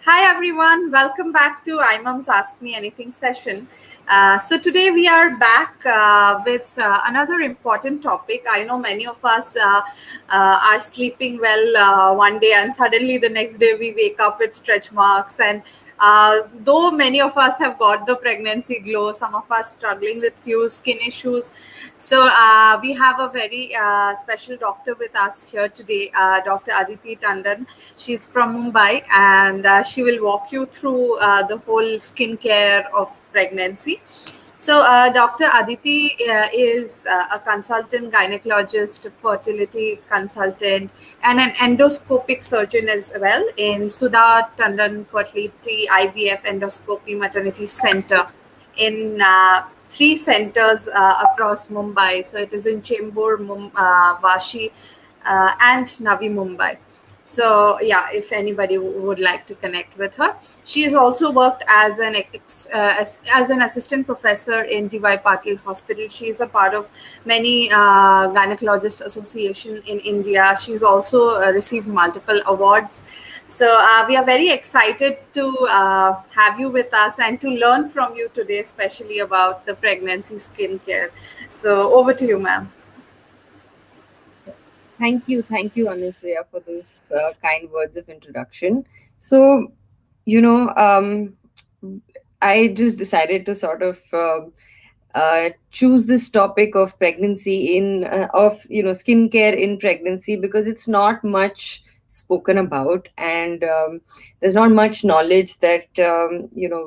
Hi everyone, welcome back to iMumz Ask Me Anything session. So today we are back with another important topic. I know many of us are sleeping well one day and suddenly the next day we wake up with stretch marks, and though many of us have got the pregnancy glow, some of us struggling with few skin issues. So we have a very special doctor with us here today, Dr. Aditi Tandon. She's from Mumbai, and she will walk you through the whole skincare of pregnancy. So, Dr. Aditi is a consultant gynecologist, fertility consultant, and an endoscopic surgeon as well in Sudha Tandon Fertility IVF Endoscopy Maternity Center in three centers across Mumbai. So, it is in Chembur, Vashi, and Navi Mumbai. So yeah, if anybody would like to connect with her, she has also worked as as an assistant professor in DY Patil Hospital. She is a part of many gynecologist association in India. She's also received multiple awards. So we are very excited to have you with us and to learn from you today, especially about the pregnancy skincare. So over to you, ma'am. Thank you, Anusaya, for those kind words of introduction. So, you know, I just decided to sort of choose this topic of pregnancy skincare in pregnancy because it's not much spoken about, and there's not much knowledge that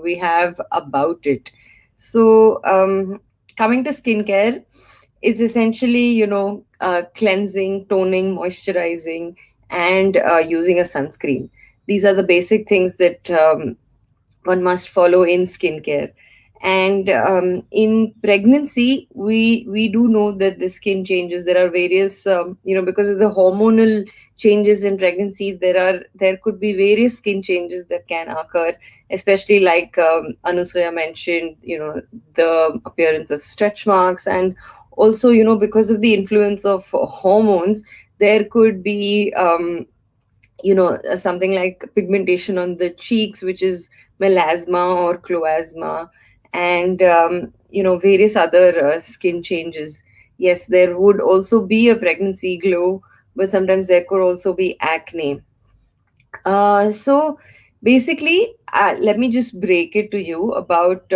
we have about it. So, coming to skincare, it's essentially cleansing, toning, moisturizing, and using a sunscreen. These are the basic things that one must follow in skincare. And in pregnancy, we do know that the skin changes. There are various because of the hormonal changes in pregnancy, there could be various skin changes that can occur, especially like Anusuya mentioned, the appearance of stretch marks, and also because of the influence of hormones, there could be something like pigmentation on the cheeks, which is melasma or chloasma, and various other skin changes. Yes, there would also be a pregnancy glow, but sometimes there could also be acne. So basically, let me just break it to you about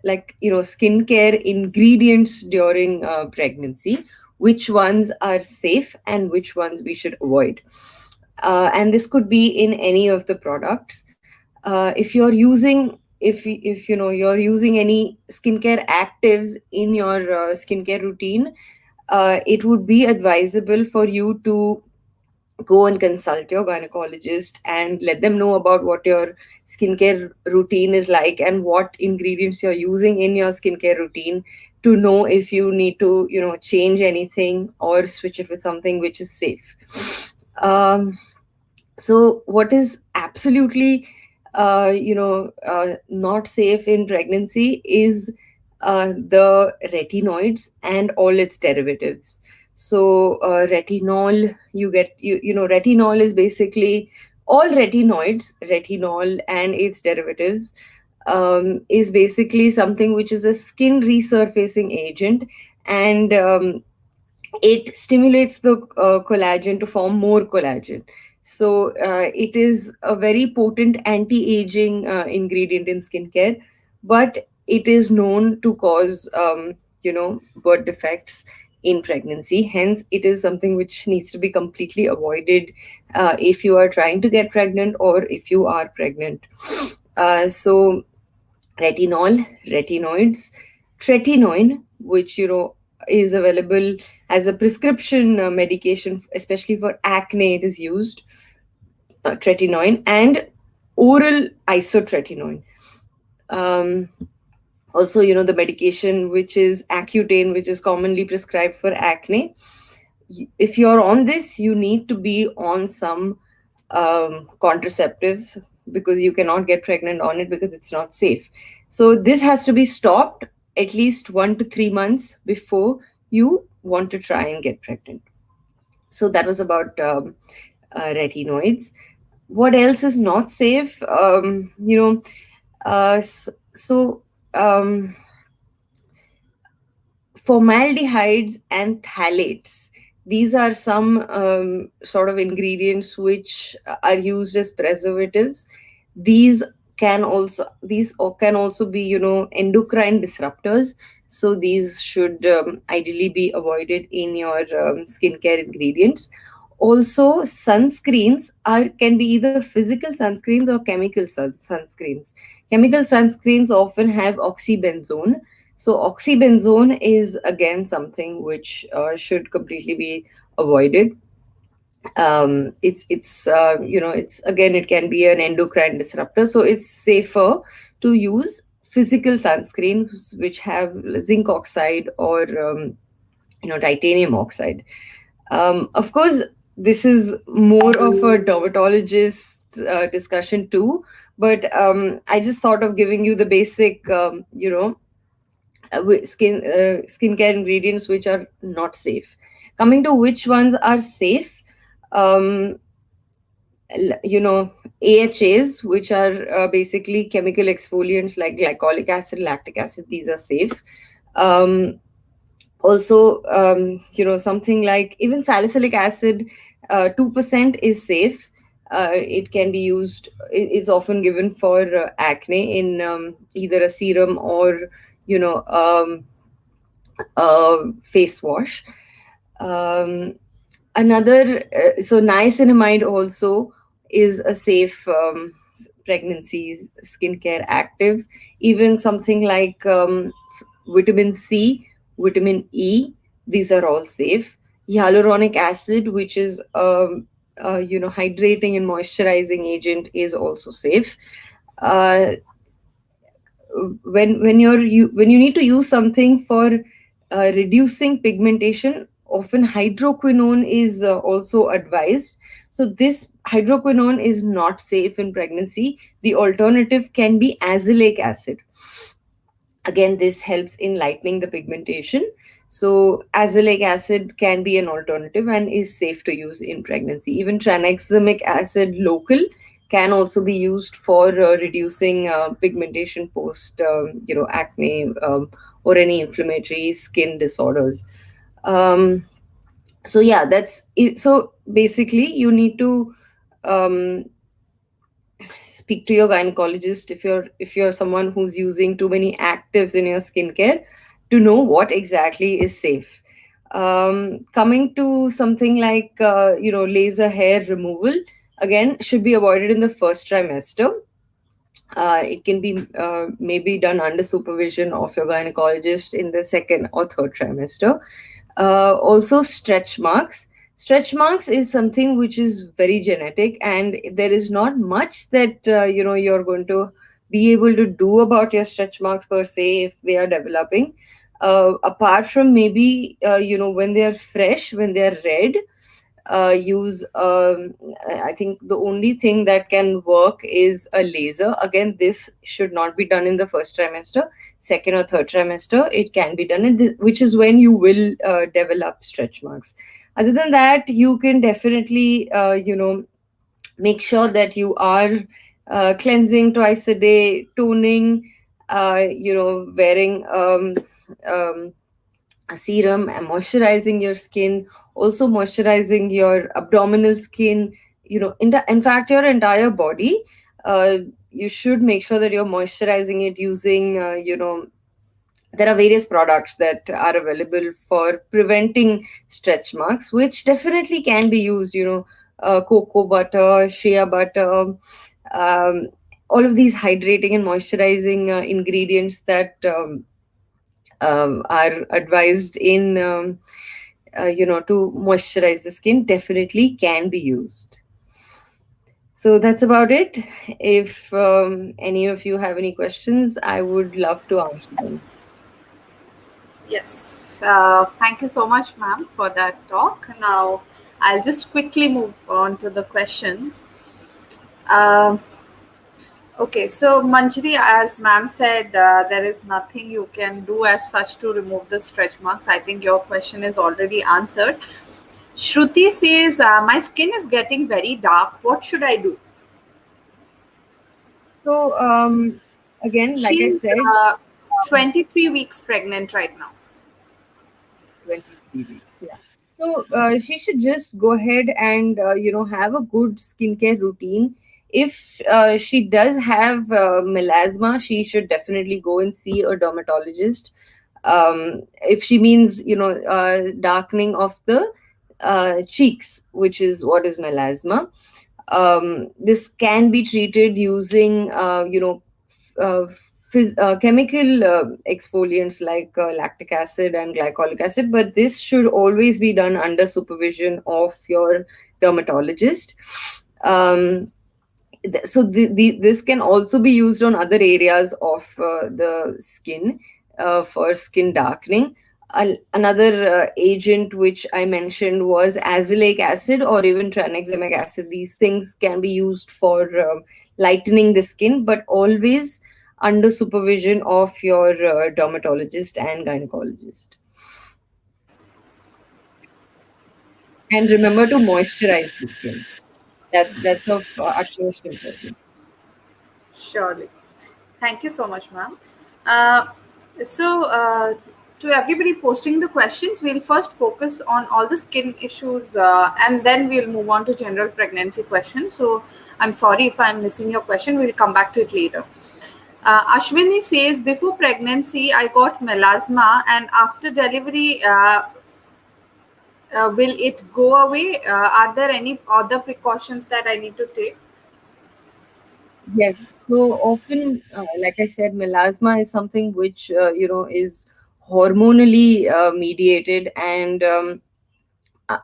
skincare ingredients during pregnancy, which ones are safe and which ones we should avoid. And this could be in any of the products. If you're using if you're using any skincare actives in your skincare routine, it would be advisable for you to go and consult your gynecologist and let them know about what your skincare routine is like and what ingredients you're using in your skincare routine, to know if you need to change anything or switch it with something which is safe. So what is absolutely not safe in pregnancy is the retinoids and all its derivatives. So retinol, retinol is basically all retinoids, retinol and its derivatives, is basically something which is a skin resurfacing agent, and it stimulates the collagen to form more collagen. So it is a very potent anti-aging ingredient in skincare, but it is known to cause birth defects in pregnancy. Hence, it is something which needs to be completely avoided if you are trying to get pregnant or if you are pregnant. So retinol, retinoids, tretinoin, which is available as a prescription medication, especially for acne. It is used, tretinoin, and oral isotretinoin. Um, Also, the medication which is Accutane, which is commonly prescribed for acne. If you're on this, you need to be on some contraceptives, because you cannot get pregnant on it because it's not safe. So this has to be stopped at least 1 to 3 months before you want to try and get pregnant. So that was about retinoids. What else is not safe? Uh, s- so um, Formaldehydes and phthalates. These are some sort of ingredients which are used as preservatives. These can also be, endocrine disruptors. So these should ideally be avoided in your skincare ingredients. Also, sunscreens are can be either physical sunscreens or chemical sunscreens. Chemical sunscreens often have oxybenzone. So oxybenzone is again something which should completely be avoided. It's again, it can be an endocrine disruptor, so it's safer to use physical sunscreens which have zinc oxide or titanium oxide. Of course, this is more of a dermatologist discussion too, but I just thought of giving you the basic skincare ingredients which are not safe. Coming to which ones are safe, um, AHAs, which are basically chemical exfoliants like glycolic acid, lactic acid, these are safe. Um, Also, something like even salicylic acid, 2% is safe. It can be used, it's often given for acne in either a serum or, you know, um, face wash. Um, so niacinamide also is a safe pregnancy skincare active. Even something like vitamin C, vitamin E, these are all safe. Hyaluronic acid, which is hydrating and moisturizing agent, is also safe. Uh, when you need to use something for reducing pigmentation, often hydroquinone is also advised. So this hydroquinone is not safe in pregnancy. The alternative can be azelaic acid. Again, this helps in lightening the pigmentation. So azelaic acid can be an alternative and is safe to use in pregnancy. Even tranexamic acid local can also be used for reducing pigmentation post acne, or any inflammatory skin disorders. Um, so yeah, that's it. So basically you need to um, speak to your gynecologist if you're someone who's using too many actives in your skincare, to know what exactly is safe. Coming to something like laser hair removal, again, should be avoided in the first trimester. It can be maybe done under supervision of your gynecologist in the second or third trimester. Also, stretch marks. Stretch marks is something which is very genetic, and there is not much that you're going to be able to do about your stretch marks per se if they are developing. Apart from maybe when they are fresh, when they are red, use I think the only thing that can work is a laser. Again, this should not be done in the first trimester. Second or third trimester it can be done, which is when you will develop stretch marks. Other than that, you can definitely make sure that you are cleansing twice a day, toning, wearing um, a serum, and moisturizing your skin, also moisturizing your abdominal skin, in fact your entire body. uh, you should make sure that you're moisturizing it using there are various products that are available for preventing stretch marks, which definitely can be used, cocoa butter, shea butter, um, all of these hydrating and moisturizing ingredients that are advised in to moisturize the skin, definitely can be used. So that's about it. If any of you have any questions, I would love to answer them. Yes, thank you so much, ma'am, for that talk. Now, I'll just quickly move on to the questions. Um okay, so Manjari, as ma'am said, there is nothing you can do as such to remove the stretch marks. I think your question is already answered. Shruti says, my skin is getting very dark. What should I do? So again, like I She's said, 23 weeks pregnant right now. 23 weeks. Yeah. So she should just go ahead and have a good skincare routine. If she does have melasma, she should definitely go and see a dermatologist. If she means darkening of the cheeks, which is what is melasma, this can be treated using uh, chemical exfoliants like lactic acid and glycolic acid, but this should always be done under supervision of your dermatologist. um, this can also be used on other areas of the skin for skin darkening. Another agent which I mentioned was azelaic acid or even tranexamic acid. These things can be used for lightening the skin, but always under supervision of your dermatologist and gynecologist. And remember to moisturize the skin. That's of utmost importance. Surely. Thank you so much, ma'am. Uh, so, to everybody posting the questions, we'll first focus on all the skin issues and then we'll move on to general pregnancy questions. So, I'm sorry if I'm missing your question. We'll come back to it later. Ashwini says, before pregnancy, I got melasma, and after delivery, will it go away? Are there any other precautions that I need to take? Yes, so often, like I said, melasma is something which is hormonally mediated, and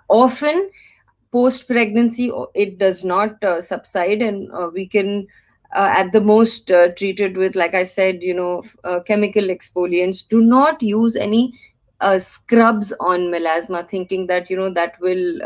often post pregnancy it does not subside, and we can at the most treat it with, like I said, chemical exfoliants. Do not use any scrubs on melasma thinking that that will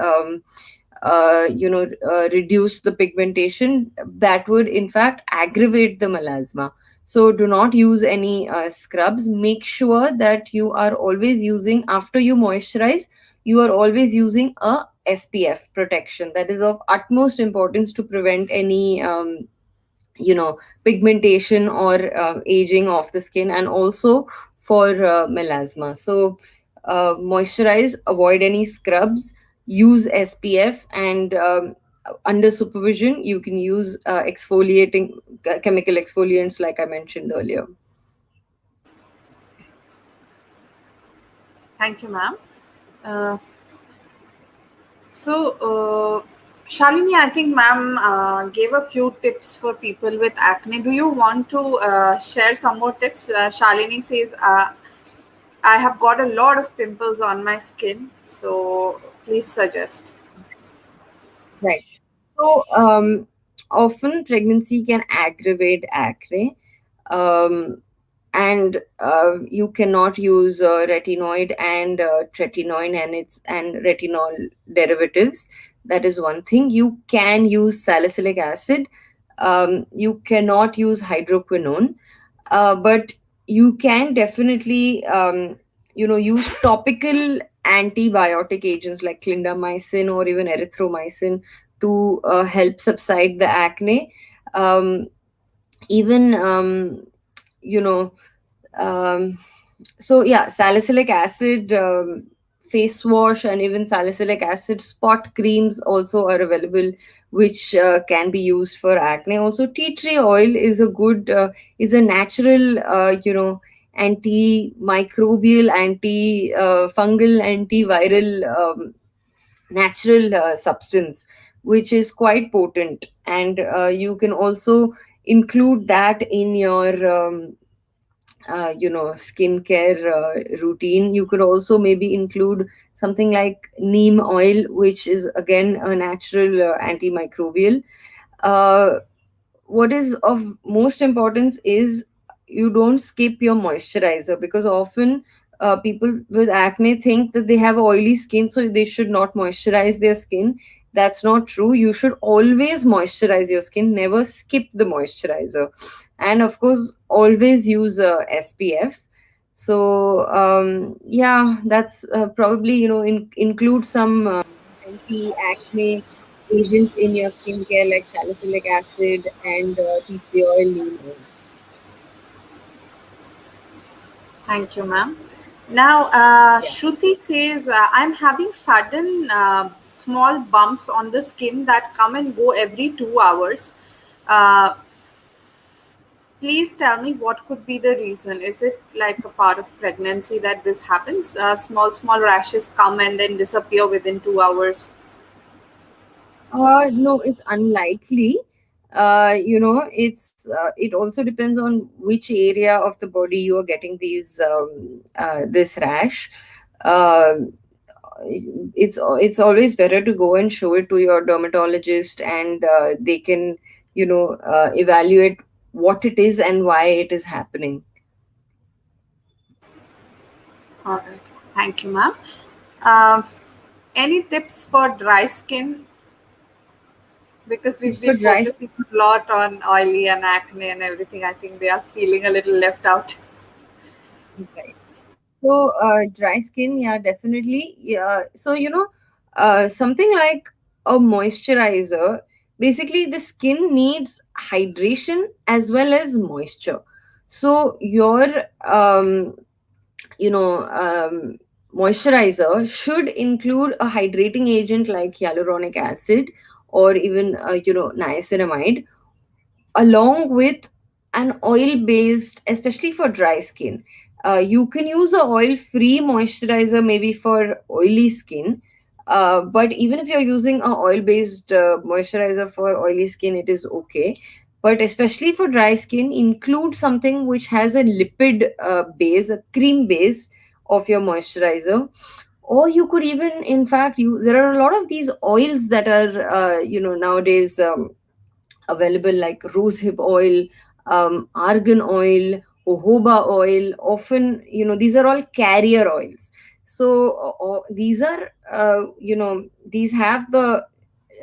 reduce the pigmentation. That would in fact aggravate the melasma. So do not use any scrubs. Make sure that you are always using, after you moisturize, you are always using a SPF protection. That is of utmost importance to prevent any pigmentation or aging of the skin, and also for melasma. So moisturize, avoid any scrubs, use SPF, and under supervision you can use exfoliating chemical exfoliants like I mentioned earlier. Thank you, ma'am. Uh, So, Shalini, I think ma'am gave a few tips for people with acne. Do you want to share some more tips? Shalini says, I have got a lot of pimples on my skin. So, please suggest. Right. So often pregnancy can aggravate acne. Um, and you cannot use retinoid and tretinoin and retinol derivatives. That is one thing. You can use salicylic acid. You cannot use hydroquinone, but you can definitely use topical antibiotic agents like clindamycin or even erythromycin to help subside the acne. um, Even you know um, so yeah, salicylic acid face wash and even salicylic acid spot creams also are available, which can be used for acne. Also, tea tree oil is a good is a natural antimicrobial, anti fungal, antiviral natural substance, which is quite potent, and you can also include that in your skincare routine. You could also maybe include something like neem oil, which is again a natural antimicrobial. uh, what is of most importance is you don't skip your moisturizer, because often people with acne think that they have oily skin so they should not moisturize their skin. That's not true. You should always moisturize your skin, never skip the moisturizer, and of course always use SPF. So yeah, that's probably include some anti acne agents in your skincare like salicylic acid and tea tree oil, neem oil. Thank you, ma'am. Now, Yeah. Shruti says, I'm having sudden small bumps on the skin that come and go every 2 hours. Uh, Please tell me what could be the reason. Is it like a part of pregnancy that this happens? Small rashes come and then disappear within 2 hours. No, it's unlikely. It also depends on which area of the body you are getting this rash. Um it's always better to go and show it to your dermatologist, and they can evaluate what it is and why it is happening. All right. Thank you, ma'am. Um any tips for dry skin? Because we've For been dry focusing a lot on oily and acne and everything. I think they are feeling a little left out. skin, right. So, dry skin, yeah, definitely. Yeah. So, something like a moisturizer, basically, the skin needs hydration as well as moisture. So, you know, um, moisturizer should include a hydrating agent like hyaluronic acid or even, niacinamide, along with an oil based, especially for dry skin. You can use a oil free moisturizer maybe for oily skin, but even if you're using a oil based moisturizer for oily skin, it is okay. But especially for dry skin, include something which has a lipid base, a cream base of your moisturizer. Or you could even, in fact, there are a lot of these oils that are nowadays available, like rosehip oil, argan oil, jojoba oil. Often, these are all carrier oils. So these have the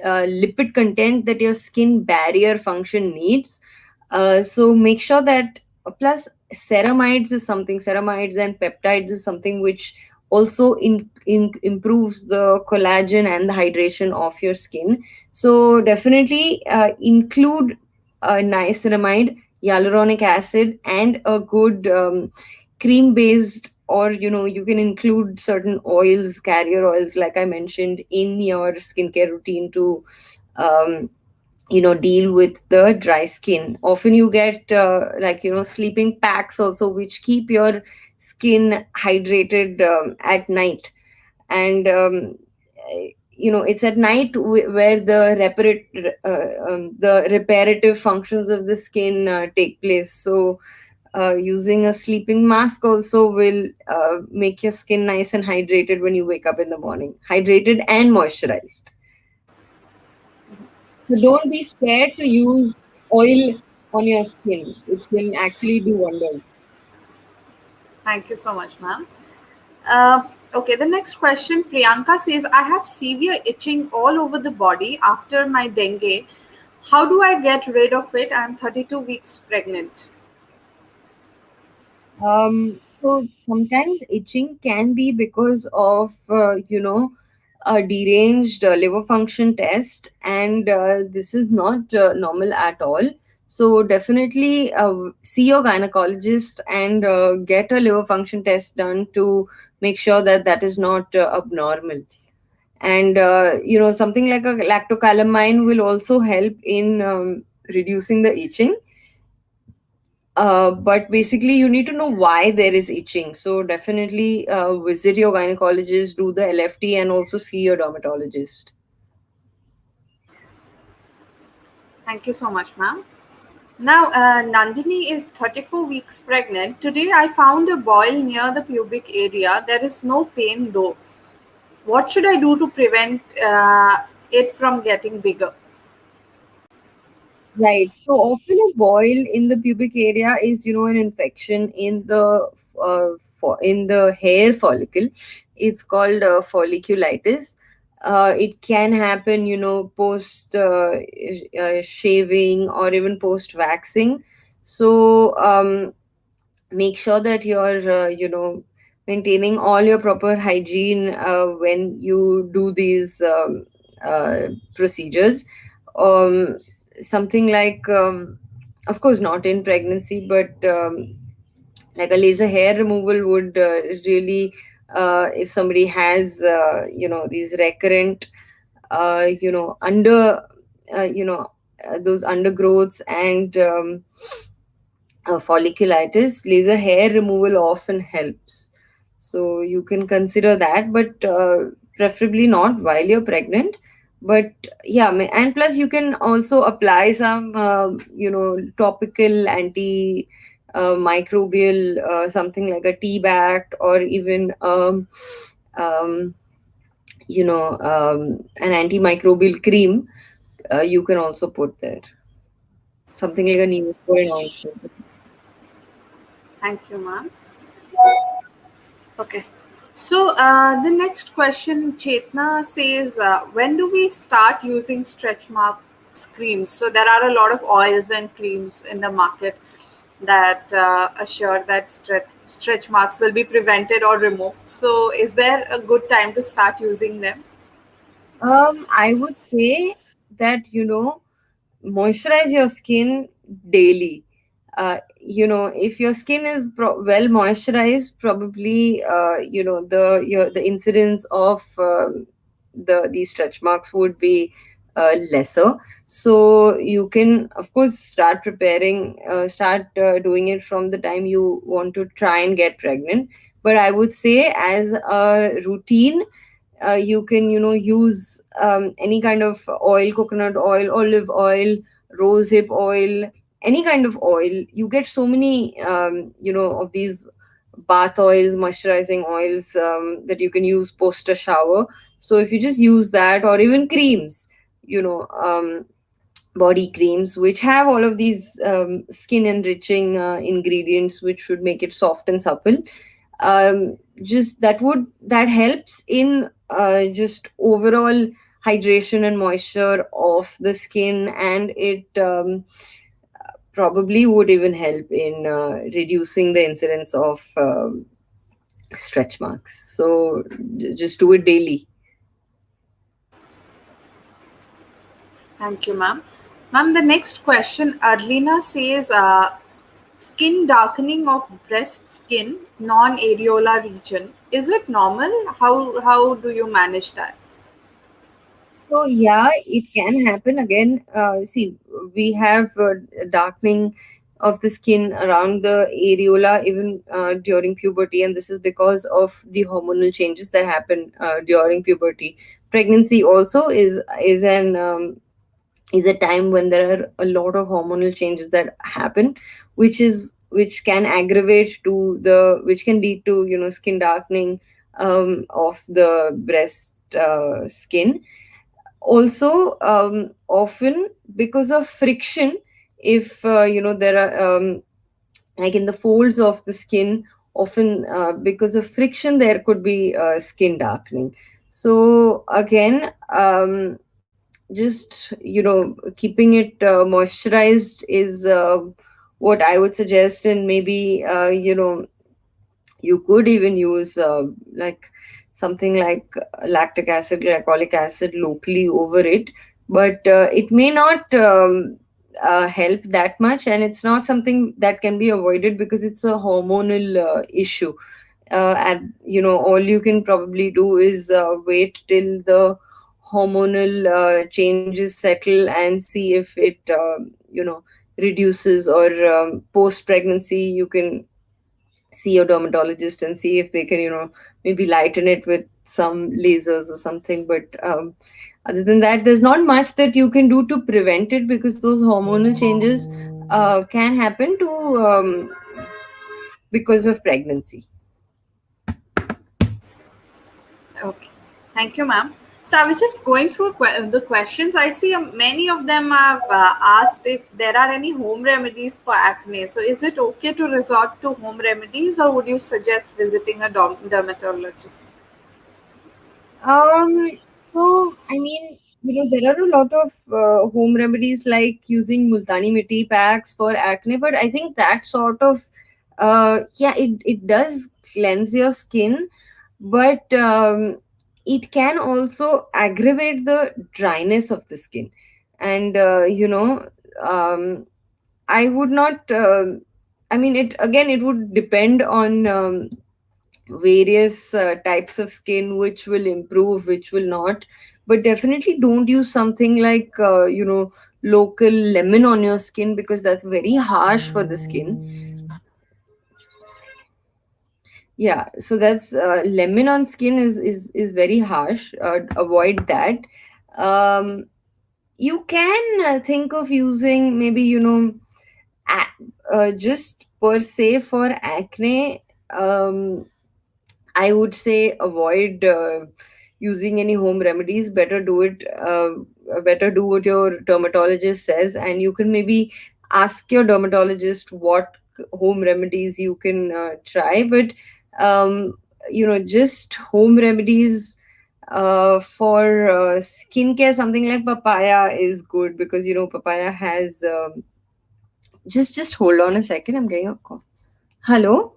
lipid content that your skin barrier function needs. So make sure that, plus ceramides and peptides is something which also improves the collagen and the hydration of your skin. So definitely include niacinamide, hyaluronic acid, and a good cream based, or you can include certain oils, carrier oils, like I mentioned, in your skincare routine to um, deal with the dry skin. Often you get sleeping packs also, which keep your skin hydrated at night. And it's at night where the reparative functions of the skin take place. So using a sleeping mask also will make your skin nice and hydrated when you wake up in the morning, hydrated and moisturized. So don't be scared to use oil on your skin. It can actually do wonders. Thank you so much, ma'am. Okay, the next question, Priyanka says, I have severe itching all over the body after my dengue. How do I get rid of it? I'm 32 weeks pregnant. So sometimes itching can be because of, a deranged liver function test, and this is not normal at all. So definitely see your gynecologist and get a liver function test done to make sure that that is not abnormal. And something like a lactocalamine will also help in reducing the itching. But basically, you need to know why there is itching. So definitely visit your gynecologist, do the LFT, and also see your dermatologist. Thank you so much, ma'am. Now, Nandini is 34 weeks pregnant. Today, I found a boil near the pubic area. There is no pain though. What should I do to prevent it from getting bigger? Right. So often a boil in the pubic area is, an infection in the hair follicle. It's called folliculitis. It can happen, post shaving or even post waxing. So make sure that you're, maintaining all your proper hygiene when you do these. procedures. Um, Something like, of course, not in pregnancy, but like a laser hair removal would really, if somebody has, these recurrent, under, you know, those undergrowths and folliculitis, laser hair removal often helps. So you can consider that, but preferably not while you're pregnant. But yeah, and plus you can also apply some, topical anti microbial, something like a tea bag, or even um, an antimicrobial cream. You can also put there something like a neosporin ointment. Thank you, ma'am. Okay. So the next question, Chetna says, when do we start using stretch marks creams? So there are a lot of oils and creams in the market that assure that stretch marks will be prevented or removed. So is there a good time to start using them? I would say that, moisturize your skin daily. If your skin is well moisturized, probably, the incidence of these stretch marks would be lesser. So you can, of course, start doing it from the time you want to try and get pregnant. But I would say, as a routine, you can, use any kind of oil, coconut oil, olive oil, rosehip oil, any kind of oil. You get so many, of these bath oils, moisturizing oils, that you can use post a shower. So if you just use that, or even creams, body creams which have all of these skin enriching ingredients which would make it soft and supple, just that helps in just overall hydration and moisture of the skin, and it probably would even help in reducing the incidence of stretch marks. So just do it daily. Thank you, ma'am. Ma'am, the next question, Arlena says, skin darkening of breast skin, non-areola region. Is it normal? How do you manage that? So yeah, it can happen again. See, we have darkening of the skin around the areola even during puberty, and this is because of the hormonal changes that happen during puberty. Pregnancy also is a time when there are a lot of hormonal changes that happen, which can aggravate to the which can lead to, skin darkening of the breast skin. Also, often because of friction, if there are, like in the folds of the skin, often because of friction there could be skin darkening. So again, just, keeping it moisturized is what I would suggest. And maybe, you could even use, like something like lactic acid, glycolic acid locally over it, but it may not help that much, and it's not something that can be avoided because it's a hormonal issue. And all you can probably do is wait till the hormonal changes settle and see if it reduces, or post pregnancy you can see your dermatologist and see if they can, maybe lighten it with some lasers or something. But other than that, there's not much that you can do to prevent it, because those hormonal changes can happen to, because of pregnancy. Okay, thank you, ma'am. So I was just going through the questions. I see many of them have asked if there are any home remedies for acne. So is it okay to resort to home remedies, or would you suggest visiting a dermatologist? Um, so I mean, there are a lot of home remedies like using multani mitti packs for acne, but I think that sort of, yeah, it does cleanse your skin, but it can also aggravate the dryness of the skin. And I would not I mean, it again, it would depend on various types of skin, which will improve, which will not. But definitely don't use something like local lemon on your skin, because that's very harsh for the skin. Yeah, so that's lemon on skin is very harsh. Avoid that. um you can think of using, maybe, just per se for acne. I would say avoid using any home remedies. Better do it. Better do what your dermatologist says, and you can maybe ask your dermatologist what home remedies you can try. But um, just home remedies for skincare, something like papaya is good, because papaya has. Just hold on a second. I'm getting a call. Hello.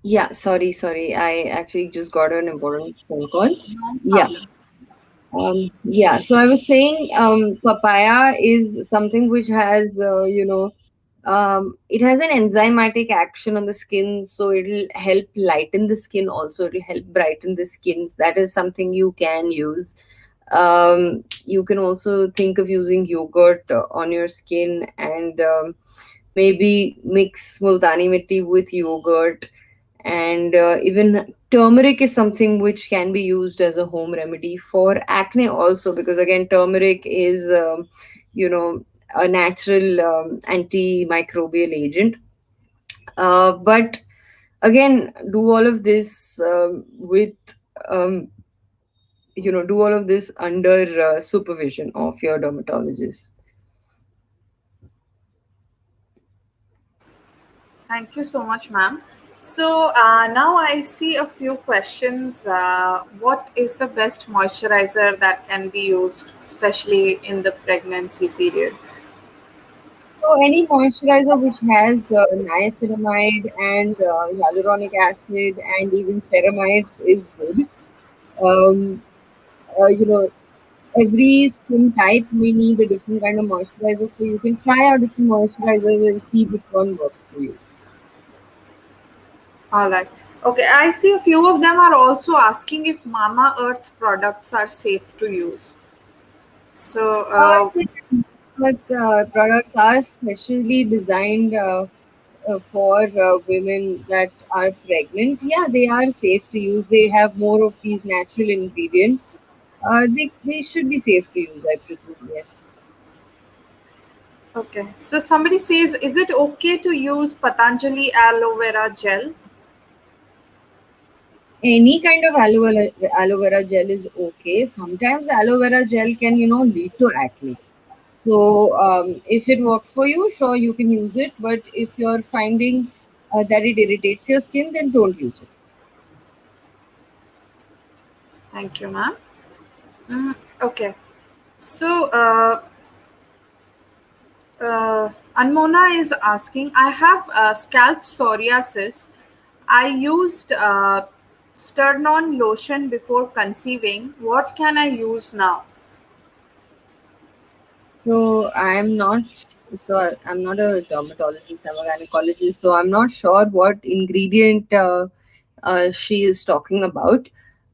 Yeah, sorry. I actually just got an important phone call. No Yeah. problem. Yeah, so I was saying, papaya is something which has, it has an enzymatic action on the skin, so it'll help lighten the skin also. It'll help brighten the skins. That is something you can use. You can also think of using yogurt on your skin, and maybe mix multani mitti with yogurt. And even turmeric is something which can be used as a home remedy for acne also, because again, turmeric is you know a natural antimicrobial agent. But again, do all of this with um, do all of this under supervision of your dermatologist. Thank you so much, ma'am. So now I see a few questions. What is the best moisturizer that can be used, especially in the pregnancy period? So any moisturizer which has niacinamide and hyaluronic acid and even ceramides is good. Um, you know, every skin type may need a different kind of moisturizer, so you can try out different moisturizers and see which one works for you. All right. Okay, I see a few of them are also asking if Mama Earth products are safe to use. So, Yeah, but products are specially designed for women that are pregnant. Yeah, they are safe to use. They have more of these natural ingredients. They should be safe to use, I presume. Yes. okay. So somebody says, is it okay to use Patanjali aloe vera gel? Any kind of aloe vera gel is okay. Sometimes aloe vera gel can, lead to acne. So if it works for you, sure, you can use it. But if you're finding that it irritates your skin, then don't use it. Thank you, ma'am. Okay. So, Anmona is asking, I have scalp psoriasis. I used Sternon lotion before conceiving. What can I use now? So I'm not a dermatologist. I'm a gynecologist. So I'm not sure what ingredient she is talking about.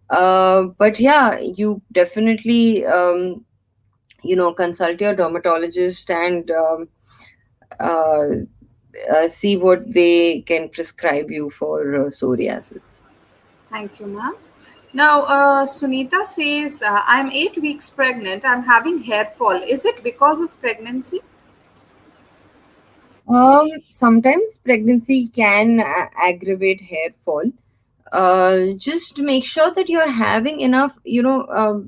But yeah, you definitely consult your dermatologist, and uh, see what they can prescribe you for psoriasis. Thank you, ma'am. Now, Sunita says, I'm 8 weeks pregnant. I'm having hair fall. Is it because of pregnancy? Sometimes pregnancy can aggravate hair fall. Just make sure that you're having enough,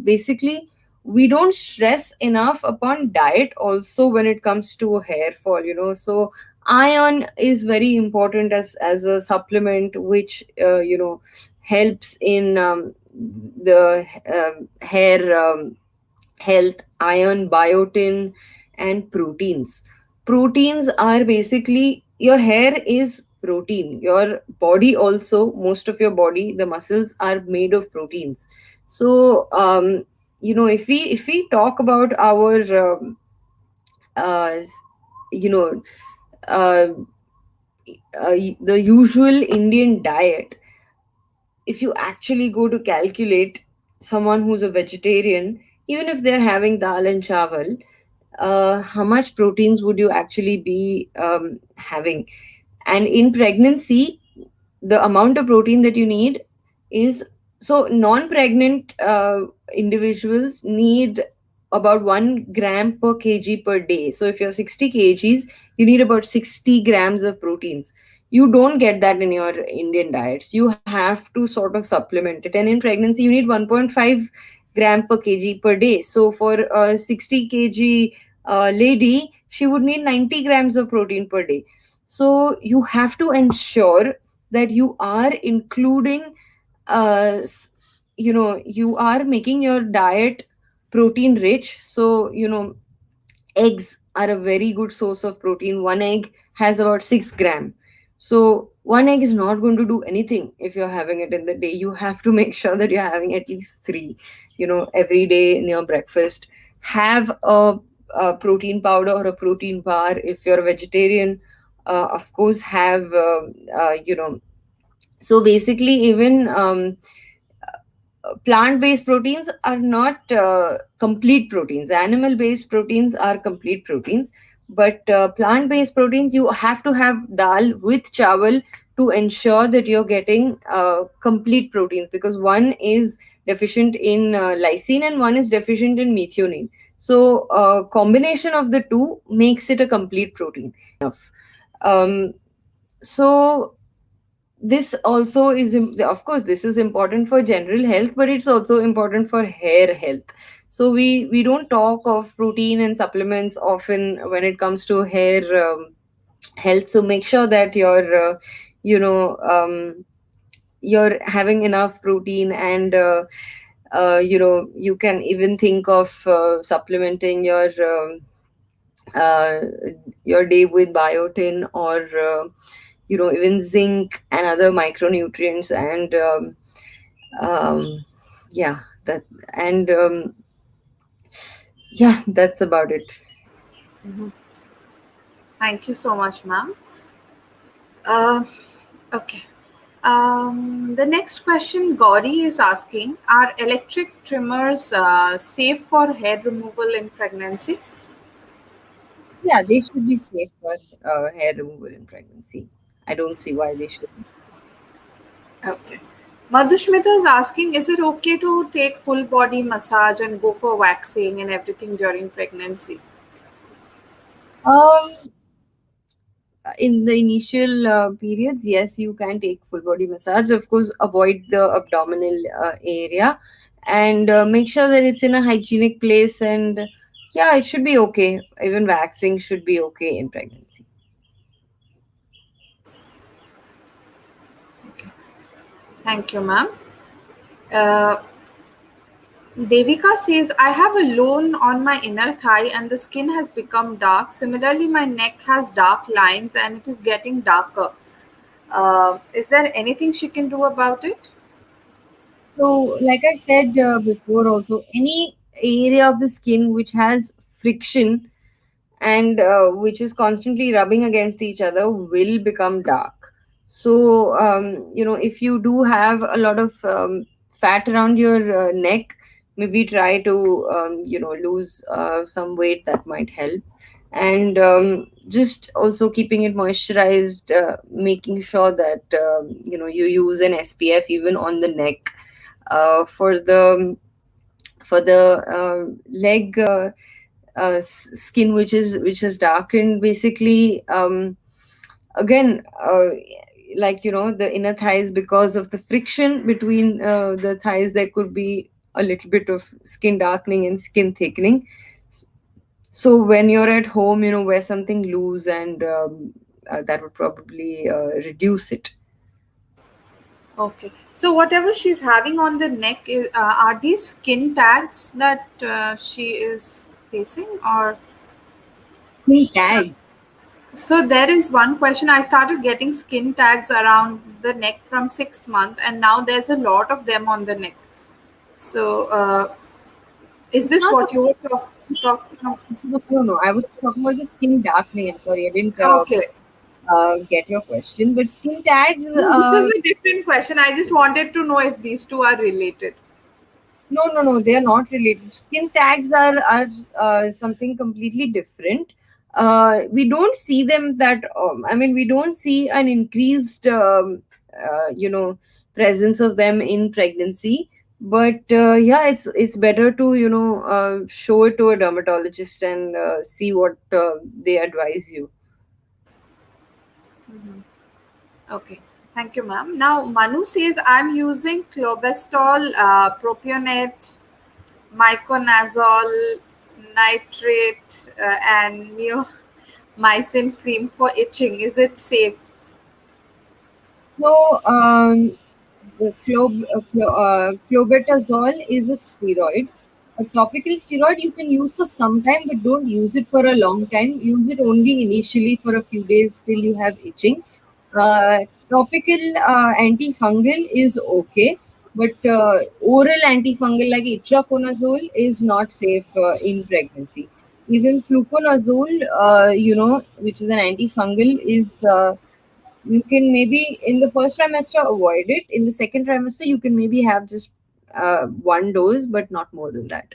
basically, we don't stress enough upon diet also when it comes to hair fall, so iron is very important as a supplement which helps in the hair health. Iron, biotin, and proteins. Proteins are basically, your hair is protein. Your body also, most of your body, the muscles are made of proteins. So if we talk about our s- you know uh, the usual Indian diet, if you actually go to calculate someone who's a vegetarian, even if they're having dal and chawal, how much proteins would you actually be having? And in pregnancy, the amount of protein that you need is, so non-pregnant individuals need about 1 gram per kg per day. So if you're 60 kgs, you need about 60 grams of proteins. You don't get that in your Indian diets. You have to sort of supplement it, and in pregnancy you need 1.5 gram per kg per day. So for a 60 kg lady, she would need 90 grams of protein per day. So you have to ensure that you are including, uh, s- you are making your diet protein rich. So eggs are a very good source of protein. One egg has about 6 gram. So one egg is not going to do anything if you're having it in the day. You have to make sure that you're having at least three, every day in your breakfast. Have a protein powder or a protein bar. If you're a vegetarian, of course, have, so basically, even plant-based proteins are not complete proteins. Animal-based proteins are complete proteins, but plant-based proteins, you have to have dal with chawal to ensure that you're getting complete proteins, because one is deficient in lysine and one is deficient in methionine. So combination of the two makes it a complete protein. um, so this also is of course this is important for general health, but it's also important for hair health. So we don't talk of protein and supplements often when it comes to hair health. So make sure that you know you're having enough protein, and you can even think of supplementing uh, your day with biotin, or even zinc and other micronutrients. And um, yeah, that and yeah, that's about it. Mhm. Thank you so much, ma'am. Uh, okay. The next question Gauri is asking, are electric trimmers safe for hair removal in pregnancy? Yeah, they should be safe for hair removal in pregnancy. I don't see why they shouldn't. Okay. Madhushmita is asking, is it okay to take full body massage and go for waxing and everything during pregnancy? um in the initial periods, yes, you can take full body massage. Of course, avoid the abdominal area, and make sure that it's in a hygienic place. And yeah, it should be okay. Even waxing should be okay in pregnancy. Thank you, ma'am. Uh, Devika says, I have a loan on my inner thigh and the skin has become dark. Similarly, my neck has dark lines and it is getting darker. Is there anything she can do about it? So, like I said before, also, any area of the skin which has friction and which is constantly rubbing against each other will become dark. So, if you do have a lot of fat around your neck, maybe try to, lose some weight. That might help. and just also keeping it moisturized, making sure that you use an SPF even on the neck. For the leg skin which is darkened, basically, again, like, the inner thighs, because of the friction between the thighs, there could be a little bit of skin darkening and skin thickening. S- so when you're at home, wear something loose, and that would probably reduce it. Okay. So whatever she's having on the neck are these skin tags that she is facing, or Skin so? tags. So there is one question. I started getting skin tags around the neck from 6th month, and now there's a lot of them on the neck. So is It's this not what you were supposed talking about? no, I was talking about the skin darkening. I'm sorry, I didn't Okay. get your question. But skin tags, No, this is a different question. I just wanted to know if these two are related. no, no, no, they are not related. Skin tags are something completely different. We don't see them that. I mean, we don't see an increased, presence of them in pregnancy. But yeah, it's better to show it to a dermatologist and see what they advise you. Okay. Thank you, ma'am. Now, Manu says I'm using clobestol, propionate, miconazole, nitrate, and neomycin cream for itching. Is it safe? So, the clobetasol is a steroid. A topical steroid you can use for some time, but don't use it for a long time. Use it only initially for a few days till you have itching. Uh, Topical antifungal is okay, but oral antifungal like itraconazole is not safe in pregnancy. Even fluconazole, which is an antifungal, is you can maybe in the first trimester avoid it. In the second trimester, you can maybe have just one dose, but not more than that.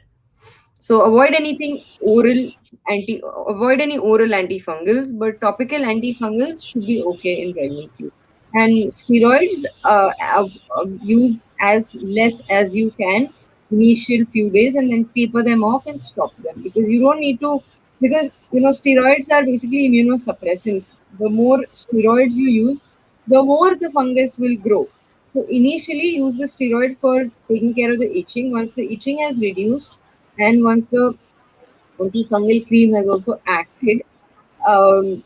So avoid any oral antifungals, but topical antifungals should be okay in pregnancy. And steroids, use as less as you can initial few days, and then taper them off and stop them, because you don't need to, because steroids are basically immunosuppressants. The more steroids you use, the more the fungus will grow. So initially use the steroid for taking care of the itching. Once the itching has reduced, and once the antifungal cream has also acted, um,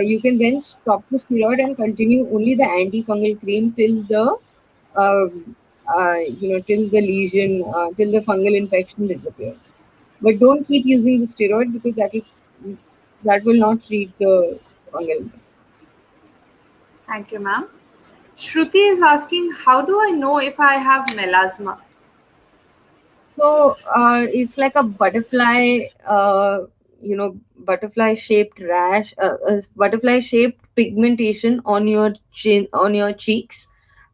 you can then stop the steroid and continue only the antifungal cream till till the lesion, till the fungal infection disappears. But don't keep using the steroid, because that will not treat the fungal infection. Thank you, ma'am. Shruti is asking, how do I know if I have melasma? So it's like a butterfly shaped rash, a butterfly shaped pigmentation on your chin, on your cheeks.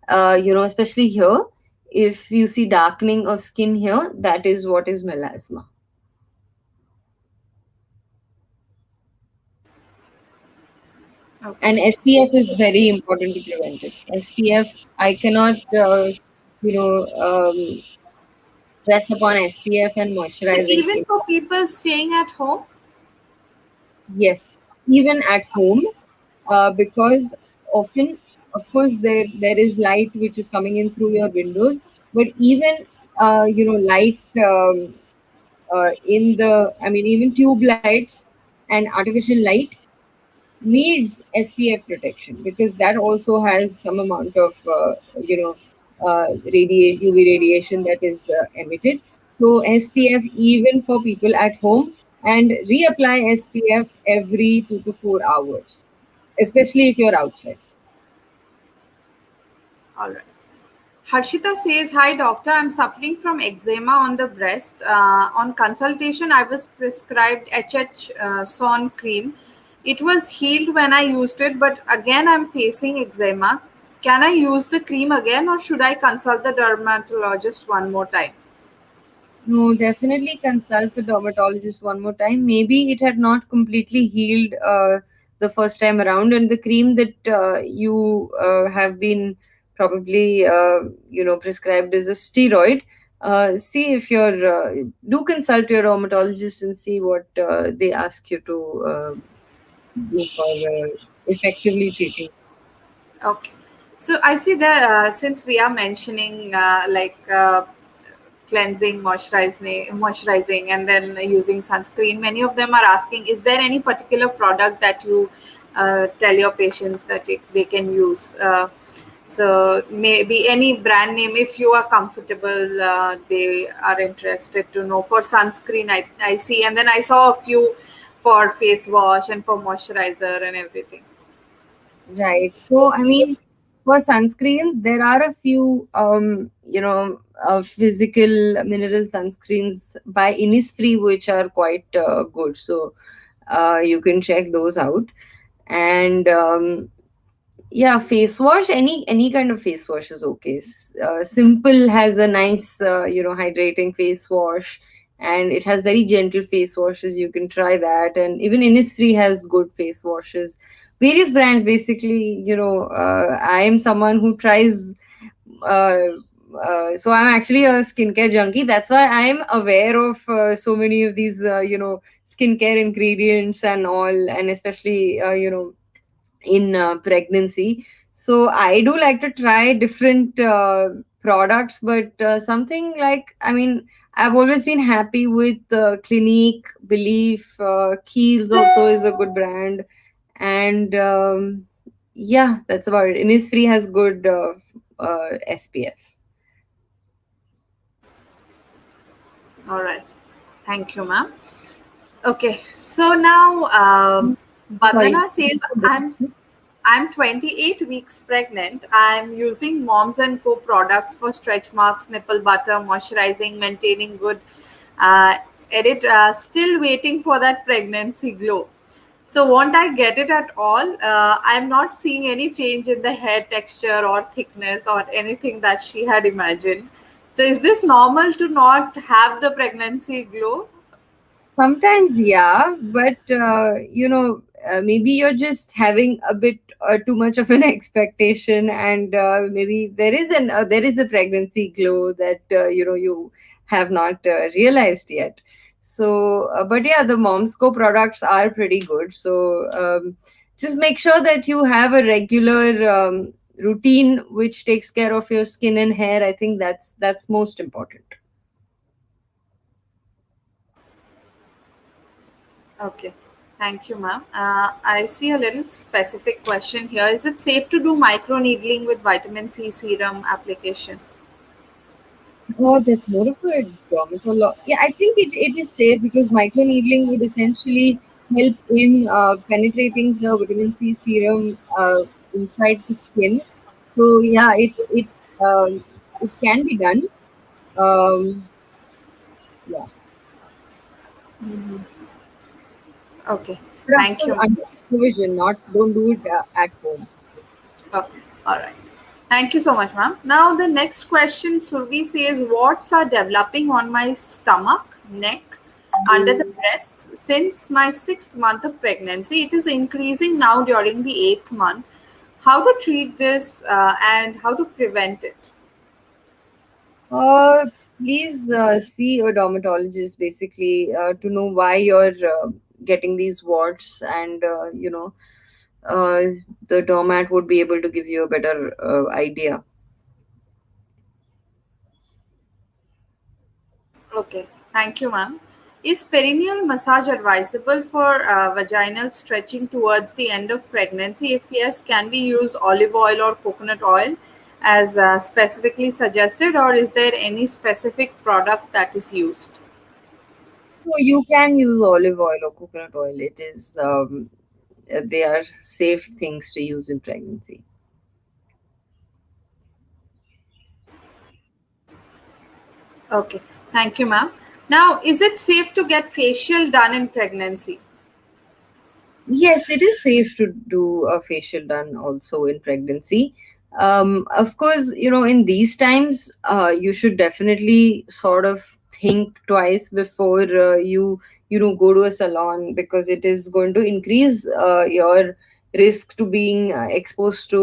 Especially here. If you see darkening of skin here, that is what is melasma. And Okay. SPF is very important to prevent it. SPF, I cannot, stress upon SPF and So even moisturization. for people staying at home? Yes, even at home, because often, of course, there is light which is coming in through your windows, but even light, in the, I mean, even tube lights and artificial light needs SPF protection, because that also has some amount of UV radiation that is emitted. So SPF even for people at home, and reapply SPF every 2 to 4 hours, especially if you're outside. All right. Harshita says, hi doctor, I'm suffering from eczema on the breast. On consultation, I was prescribed HH Son cream. It was healed when I used it, but again, I'm facing eczema. Can I use the cream again, or should I consult the dermatologist one more time? No, definitely consult the dermatologist one more time. Maybe it had not completely healed the first time around, and the cream that you have been probably prescribed as a steroid. See if you're do consult your dermatologist and see what they ask you to do for effectively treating. Okay. So I see that since we are mentioning cleansing, moisturizing, and then using sunscreen, many of them are asking, is there any particular product that you tell your patients that they can use? So maybe any brand name if you are comfortable, they are interested to know. For sunscreen, I see, and then I saw a few for face wash and for moisturizer and everything. Right. So, I mean, for sunscreen, there are a few, physical mineral sunscreens by Innisfree, which are quite good. So, you can check those out. And yeah, face wash, any kind of face wash is okay. Simple has a nice, hydrating face wash, and it has very gentle face washes. You can try that, and even Innisfree has good face washes. Various brands, basically. I am someone who tries. Uh, so I'm actually a skincare junkie. That's why I'm aware of so many of these, skincare ingredients and all, and especially, in pregnancy. So I do like to try different products, but something like, I mean, I've always been happy with Clinique, Belief, Kiehl's also is a good brand, and yeah, that's about it. Innisfree has good SPF. All right. Thank you, ma'am. Okay, so now Sorry. Bandana says I'm 28 weeks pregnant. I'm using Moms and Co products for stretch marks, nipple butter, moisturizing, maintaining good uh, edit. Still waiting for that pregnancy glow. So won't I get it at all? I'm not seeing any change in the hair texture or thickness or anything that she had imagined. So is this normal to not have the pregnancy glow? Sometimes, yeah, but maybe you're just having a bit too much of an expectation, and maybe there is a pregnancy glow that you have not realized yet. So, but yeah, the Momsco products are pretty good. So, just make sure that you have a regular routine which takes care of your skin and hair. I think that's most important. Okay, thank you, ma'am. I see a little specific question here. Is it safe to do micro needling with vitamin C serum application? Oh, that's more of a dermatolog. Yeah, I think it is safe because microneedling would essentially help in penetrating the vitamin C serum inside the skin. So yeah, it can be done. Um, yeah, Okay, but of thank course you, ma'am. under supervision. Not don't do it at home. Okay, all right. Thank you so much, ma'am. Now, the next question Survi says, warts are developing on my stomach, neck, under the breasts since my 6th month of pregnancy. It is increasing now during the 8th month. How to treat this and how to prevent it? Uh, Please see a dermatologist basically to know why you're getting these warts, and uh, the doormat would be able to give you a better idea. Okay, thank you, ma'am. Is perineal massage advisable for vaginal stretching towards the end of pregnancy? If yes, can we use olive oil or coconut oil as specifically suggested, or is there any specific product that is used? So you can use olive oil or coconut oil. It is they are safe things to use in pregnancy. Okay, thank you, ma'am. Now, is it safe to get facial done in pregnancy? Yes, it is safe to do a facial done also in pregnancy. Of course, in these times, you should definitely sort of think twice before you go to a salon, because it is going to increase your risk to being exposed to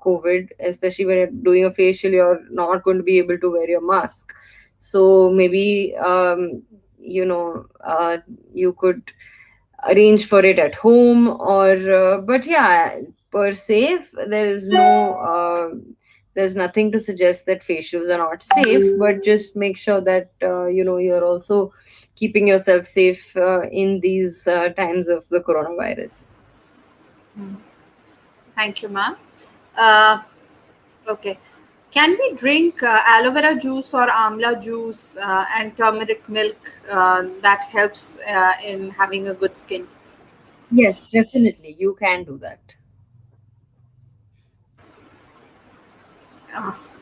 COVID, especially when you're doing a facial. You're not going to be able to wear your mask. So maybe you could arrange for it at home, or but yeah, per se there is no there's nothing to suggest that facials are not safe, but just make sure that you're also keeping yourself safe in these times of the coronavirus. Thank you, ma'am. Uh, okay. Can we drink aloe vera juice or amla juice and turmeric milk that helps in having a good skin? Yes, definitely you can do that.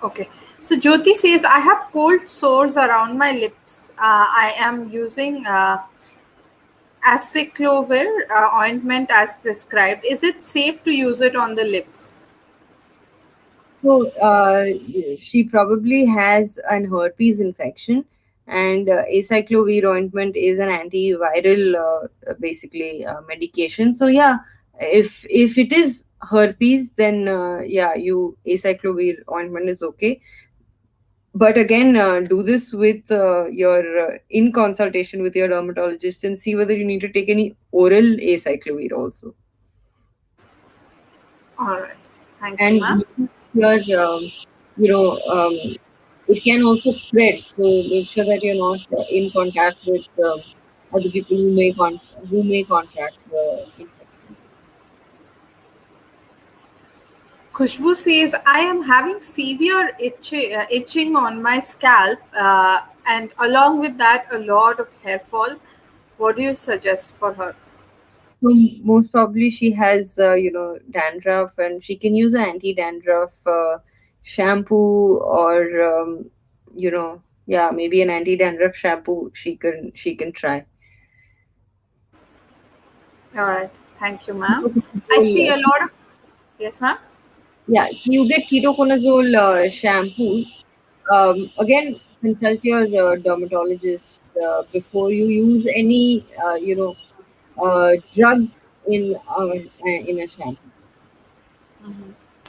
Okay. So Jyoti says, I have cold sores around my lips. I am using acyclovir ointment as prescribed. Is it safe to use it on the lips? So she probably has an herpes infection, and acyclovir ointment is an antiviral, basically medication. So yeah, if it is herpes, then yeah, you acyclovir ointment is okay. But again, do this with your in consultation with your dermatologist, and see whether you need to take any oral acyclovir also. All right. Thank you, And ma'am. your it can also spread, so make sure that you're not in contact with other people who may contract the infection. Khushbu says, I am having severe itching on my scalp, and along with that, a lot of hair fall. What do you suggest for her? So most probably she has dandruff, and she can use an anti-dandruff shampoo, or yeah, maybe an anti-dandruff shampoo she can try. All right. Thank you, ma'am. I see Ketoconazole, a lot of. Yes, ma'am. yeah, you get ketoconazole shampoos. Again, consult your dermatologist before you use any, drugs in a shampoo.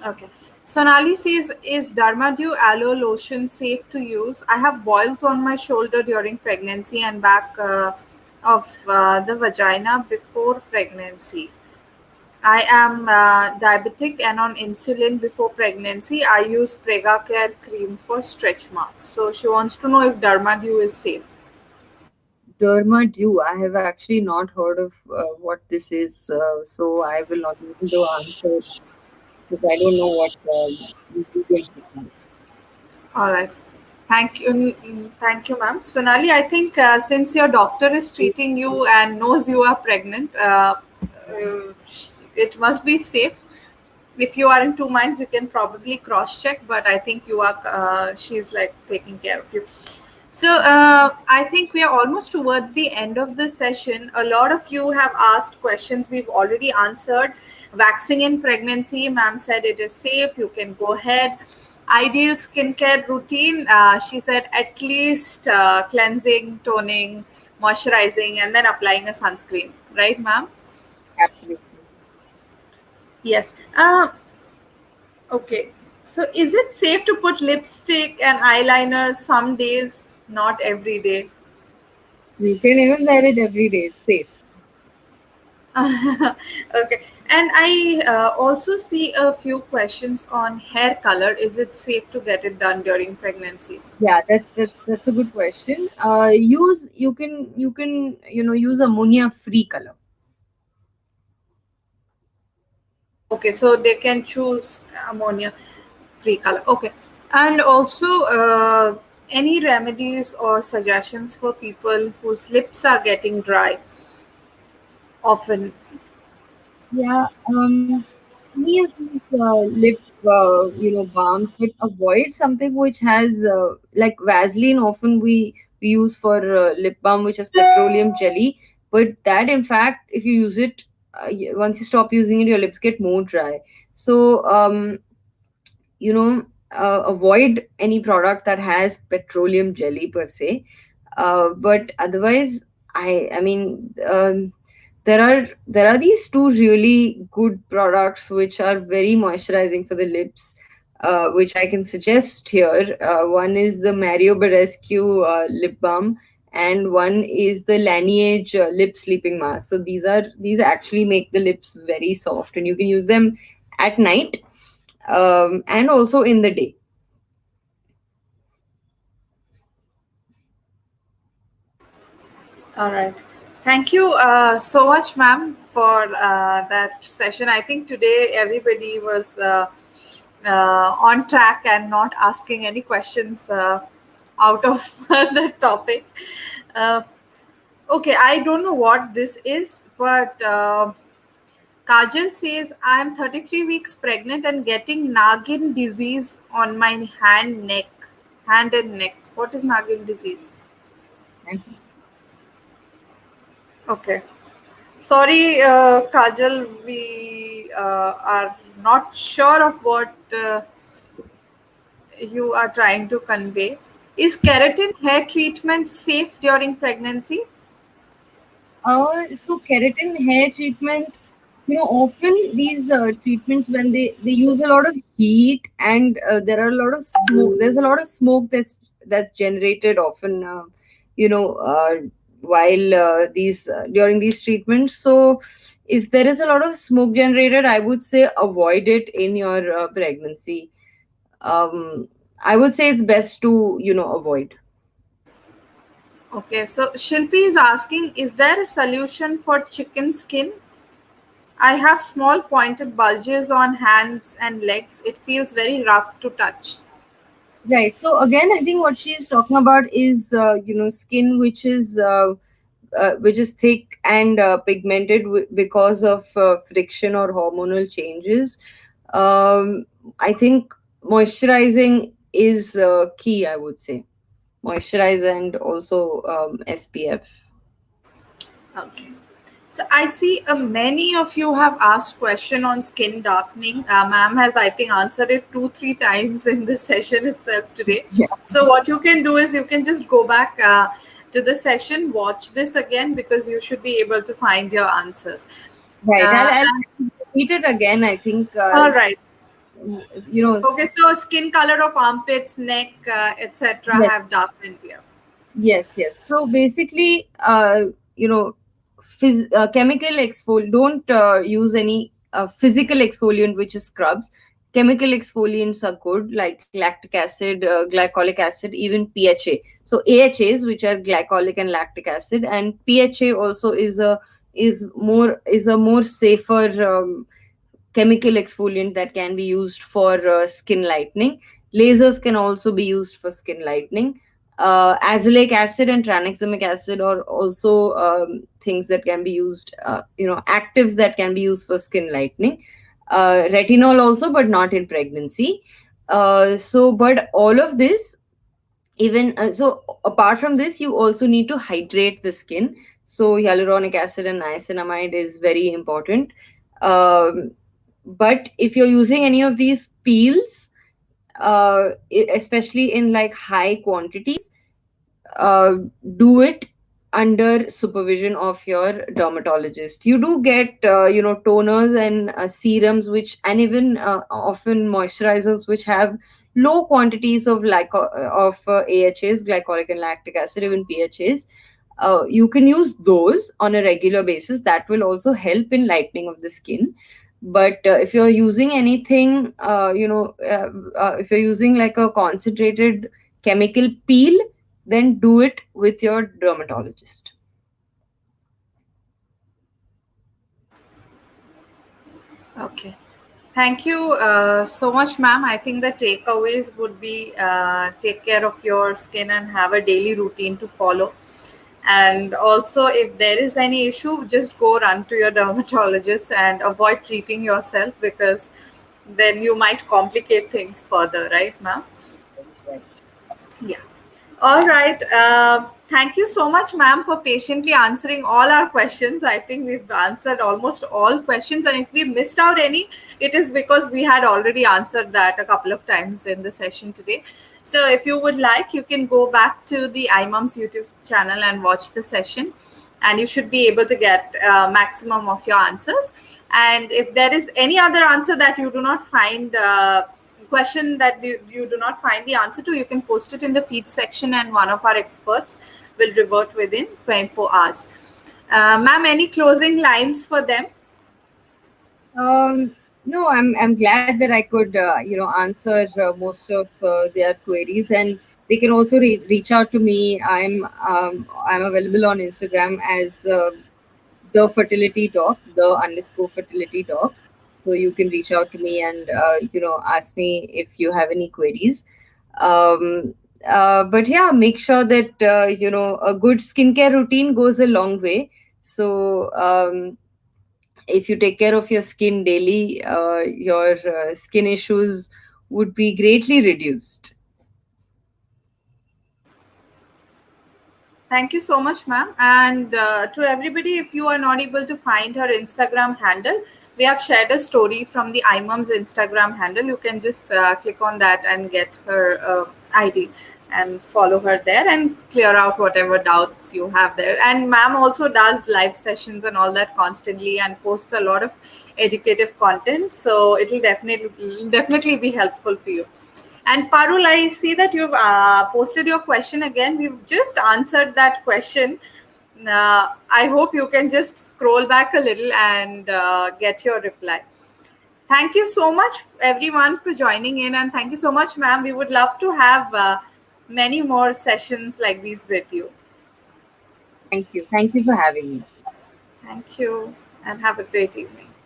Okay. Sonali says, is Dermadew aloe lotion safe to use? I have boils on my shoulder during pregnancy and back of the vagina before pregnancy. I am diabetic and on insulin before pregnancy. I use Prega Care cream for stretch marks. So she wants to know if Dermadew is safe. Derma Dew, I have actually not heard of what this is, so I will not be able to answer, because I don't know what ingredients it has. All right. Thank you. Thank you, ma'am. Sonali, I think since your doctor is treating you and knows you are pregnant, it must be safe. If you are in two minds, you can probably cross check, but I think you are, she's like taking care of you. So I think we are almost towards the end of the session. A lot of you have asked questions we've already answered. Waxing in pregnancy, ma'am said it is safe, you can go ahead. Ideal skincare routine, she said at least cleansing, toning, moisturizing, and then applying a sunscreen, right, ma'am? Absolutely. Yes. Okay. So is it safe to put lipstick and eyeliner some days, not every day? You can even wear it every day. It's safe. Okay. And I also see a few questions on hair color. Is it safe to get it done during pregnancy? Yeah, that's a good question. Use you can use ammonia free color. Okay, so they can choose ammonia free color. Okay. And also, any remedies or suggestions for people whose lips are getting dry often? Yeah, any of these lip balms, but avoid something which has like Vaseline. Often we use for lip balm, which is petroleum jelly, but that in fact, if you use it, once you stop using it, your lips get more dry. So avoid any product that has petroleum jelly per se. But otherwise, I mean, there are these two really good products which are very moisturizing for the lips, which I can suggest here. One is the Mario Badescu lip balm, and one is the Laneige lip sleeping mask. So these actually make the lips very soft, and you can use them at night, and also in the day. All right. Thank you so much, ma'am, for that session. I think today everybody was on track and not asking any questions out of the topic. Uh, okay, I don't know what this is, but Kajal says I am 33 weeks pregnant and getting Nagin disease on my hand and neck. What is Nagin disease? Okay. Sorry, Kajal, we are not sure of what you are trying to convey. Is keratin hair treatment safe during pregnancy? So keratin hair treatment, often these treatments, when they use a lot of heat, and there are a lot of smoke. There's a lot of smoke that's generated often, you know, while these during these treatments. So if there is a lot of smoke generated, I would say avoid it in your pregnancy. Um, I would say it's best to avoid. Okay, so Shilpi is asking, is there a solution for chicken skin? I have small pointed bulges on hands and legs. It feels very rough to touch. Right. So again, I think what she is talking about is skin which is thick and pigmented because of friction or hormonal changes. Um, I think moisturizing is key. I would say moisturize and also SPF. Okay. So I see many of you have asked question on skin darkening. Ma'am has, I think, answered it 2-3 times in this session itself today. Yeah. So what you can do is you can just go back to the session, watch this again because you should be able to find your answers. Right. I'll And repeat it again. I think all right. you know. Okay. So skin color of armpits, neck, etc. have Yes. darkened here. Yes, yes. So basically, you know, chemical exfoliant, don't use any physical exfoliant, which is scrubs. Chemical exfoliants are good, like lactic acid, glycolic acid, even PHA. So AHAs, which are glycolic and lactic acid, and PHA also is a more safer chemical exfoliant that can be used for skin lightening. Lasers can also be used for skin lightening. Azelaic acid and tranexamic acid are also things that can be used, actives that can be used for skin lightening. Retinol also, but not in pregnancy. But all of this, even so apart from this, you also need to hydrate the skin. So hyaluronic acid and niacinamide is very important. um, but if you're using any of these peels, especially in like high quantities, uh, do it under supervision of your dermatologist. You do get toners and serums, which, and even often moisturizers, which have low quantities of AHAs, glycolic and lactic acid, even PHAs. You can use those on a regular basis. That will also help in lightening of the skin. But if you're using anything, if you're using like a concentrated chemical peel, then do it with your dermatologist. Okay. Thank you so much, ma'am. I think the takeaways would be take care of your skin and have a daily routine to follow. And also, if there is any issue, just go run to your dermatologist and avoid treating yourself because then you might complicate things further, right, ma'am? Right. Yeah. All right. Thank you so much, ma'am, for patiently answering all our questions. I think we've answered almost all questions, and if we missed out any, it is because we had already answered that a couple of times in the session today. So, if you would like, you can go back to the iMum's YouTube channel and watch the session, and you should be able to get maximum of your answers. And if there is any other answer that you do not find, question that you do not find the answer to, you can post it in the feed section, and one of our experts will revert within 24 hours. Ma'am, any closing lines for them? No, I'm glad that I could answer most of their queries, and they can also reach out to me. I'm available on Instagram as the fertility doc, the underscore fertility doc. So you can reach out to me and ask me if you have any queries. Um, but yeah, make sure that a good skincare routine goes a long way. So if you take care of your skin daily, your skin issues would be greatly reduced. Thank you so much, ma'am. And to everybody, if you are not able to find her Instagram handle, we have shared a story from the iMum's Instagram handle. You can just click on that and get her ID and follow her there and clear out whatever doubts you have there. And ma'am also does live sessions and all that constantly and posts a lot of educative content. So it will definitely be helpful for you. And Parul, I see that you've posted your question again. We've just answered that question. I hope you can just scroll back a little and get your reply. Thank you so much, everyone, for joining in. And thank you so much, ma'am. We would love to have many more sessions like these with you. Thank you for having me. Thank you, and have a great evening.